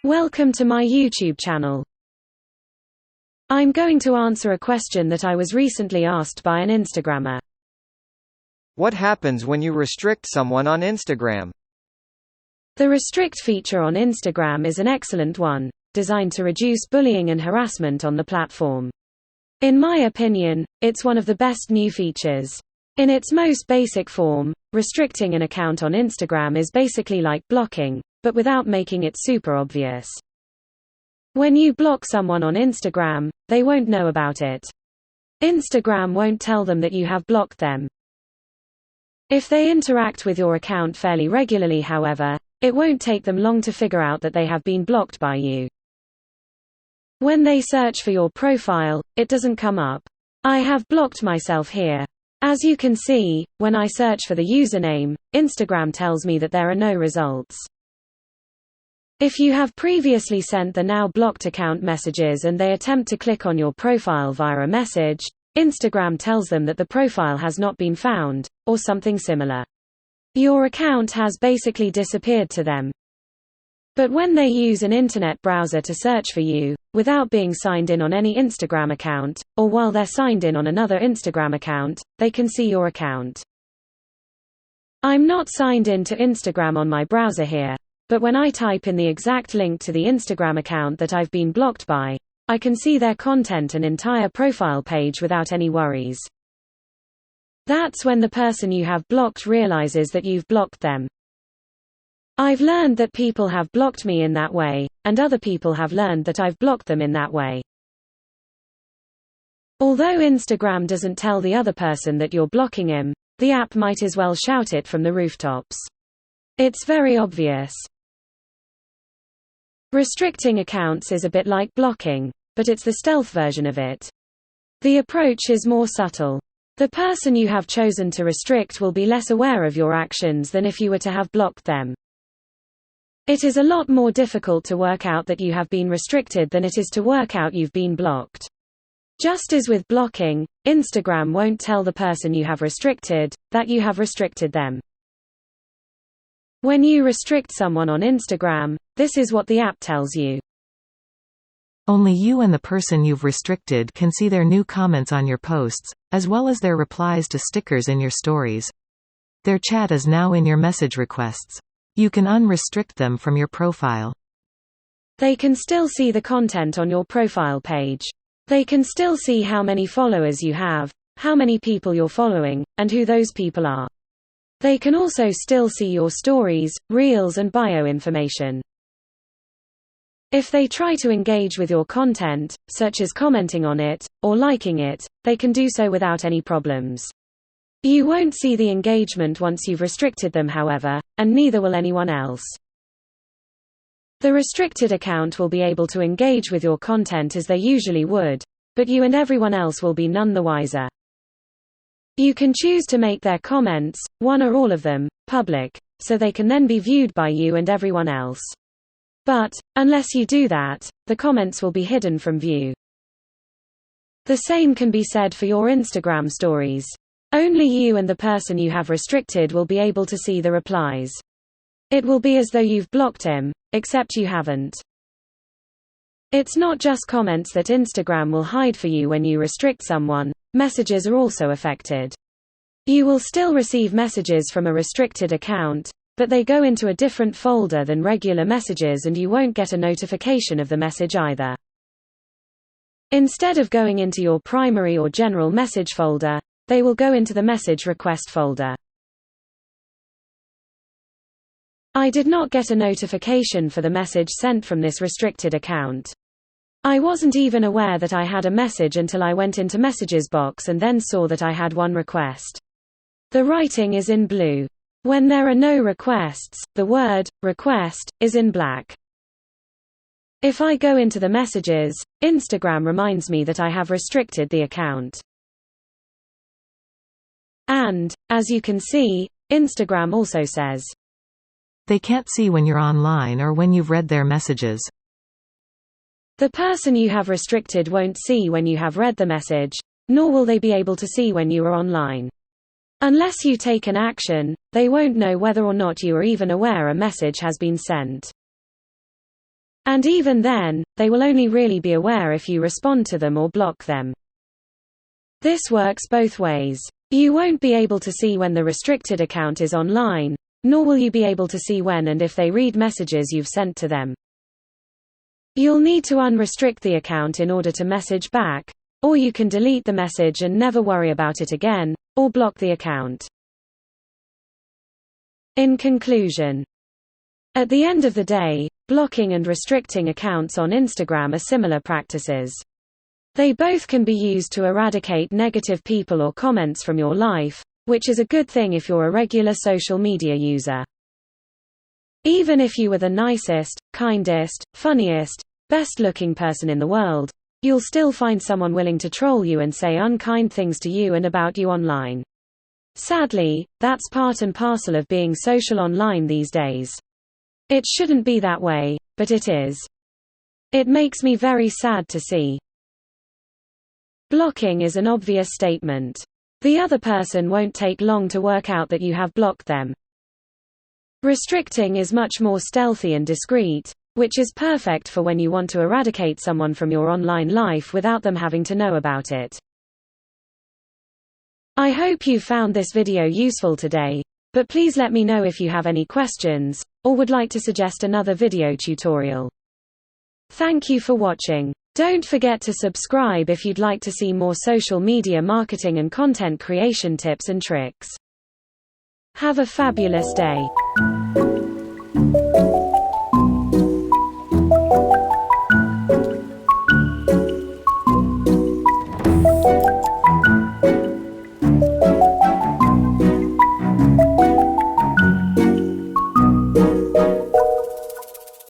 Welcome to my YouTube channel. I'm going to answer a question that I was recently asked by an Instagrammer. What happens when you restrict someone on Instagram? The restrict feature on Instagram is an excellent one, designed to reduce bullying and harassment on the platform. In my opinion, it's one of the best new features. In its most basic form, restricting an account on Instagram is basically like blocking, but without making it super obvious. When you block someone on Instagram, they won't know about it. Instagram won't tell them that you have blocked them. If they interact with your account fairly regularly, however, it won't take them long to figure out that they have been blocked by you. When they search for your profile, it doesn't come up. I have blocked myself here. As you can see, when I search for the username, Instagram tells me that there are no results. If you have previously sent the now blocked account messages and they attempt to click on your profile via a message, Instagram tells them that the profile has not been found, or something similar. Your account has basically disappeared to them. But when they use an internet browser to search for you, without being signed in on any Instagram account, or while they're signed in on another Instagram account, they can see your account. I'm not signed in to Instagram on my browser here, but when I type in the exact link to the Instagram account that I've been blocked by, I can see their content and entire profile page without any worries. That's when the person you have blocked realizes that you've blocked them. I've learned that people have blocked me in that way, and other people have learned that I've blocked them in that way. Although Instagram doesn't tell the other person that you're blocking him, the app might as well shout it from the rooftops. It's very obvious. Restricting accounts is a bit like blocking, but it's the stealth version of it. The approach is more subtle. The person you have chosen to restrict will be less aware of your actions than if you were to have blocked them. It is a lot more difficult to work out that you have been restricted than it is to work out you've been blocked. Just as with blocking, Instagram won't tell the person you have restricted that you have restricted them. When you restrict someone on Instagram, this is what the app tells you. Only you and the person you've restricted can see their new comments on your posts, as well as their replies to stickers in your stories. Their chat is now in your message requests. You can unrestrict them from your profile. They can still see the content on your profile page. They can still see how many followers you have, how many people you're following, and who those people are. They can also still see your stories, reels and bio information. If they try to engage with your content, such as commenting on it, or liking it, they can do so without any problems. You won't see the engagement once you've restricted them, however, and neither will anyone else. The restricted account will be able to engage with your content as they usually would, but you and everyone else will be none the wiser. You can choose to make their comments, one or all of them, public, so they can then be viewed by you and everyone else. But, unless you do that, the comments will be hidden from view. The same can be said for your Instagram stories. Only you and the person you have restricted will be able to see the replies. It will be as though you've blocked him, except you haven't. It's not just comments that Instagram will hide for you when you restrict someone, messages are also affected. You will still receive messages from a restricted account, but they go into a different folder than regular messages and you won't get a notification of the message either. Instead of going into your primary or general message folder, they will go into the message request folder. I did not get a notification for the message sent from this restricted account. I wasn't even aware that I had a message until I went into Messages box and then saw that I had one request. The writing is in blue. When there are no requests, the word request is in black. If I go into the messages, Instagram reminds me that I have restricted the account. And, as you can see, Instagram also says, they can't see when you're online or when you've read their messages. The person you have restricted won't see when you have read the message, nor will they be able to see when you are online. Unless you take an action, they won't know whether or not you are even aware a message has been sent. And even then, they will only really be aware if you respond to them or block them. This works both ways. You won't be able to see when the restricted account is online, nor will you be able to see when and if they read messages you've sent to them. You'll need to unrestrict the account in order to message back, or you can delete the message and never worry about it again, or block the account. In conclusion, at the end of the day, blocking and restricting accounts on Instagram are similar practices. They both can be used to eradicate negative people or comments from your life, which is a good thing if you're a regular social media user. Even if you were the nicest, kindest, funniest, best-looking person in the world, you'll still find someone willing to troll you and say unkind things to you and about you online. Sadly, that's part and parcel of being social online these days. It shouldn't be that way, but it is. It makes me very sad to see. Blocking is an obvious statement. The other person won't take long to work out that you have blocked them. Restricting is much more stealthy and discreet, which is perfect for when you want to eradicate someone from your online life without them having to know about it. I hope you found this video useful today, but please let me know if you have any questions, or would like to suggest another video tutorial. Thank you for watching. Don't forget to subscribe if you'd like to see more social media marketing and content creation tips and tricks. Have a fabulous day.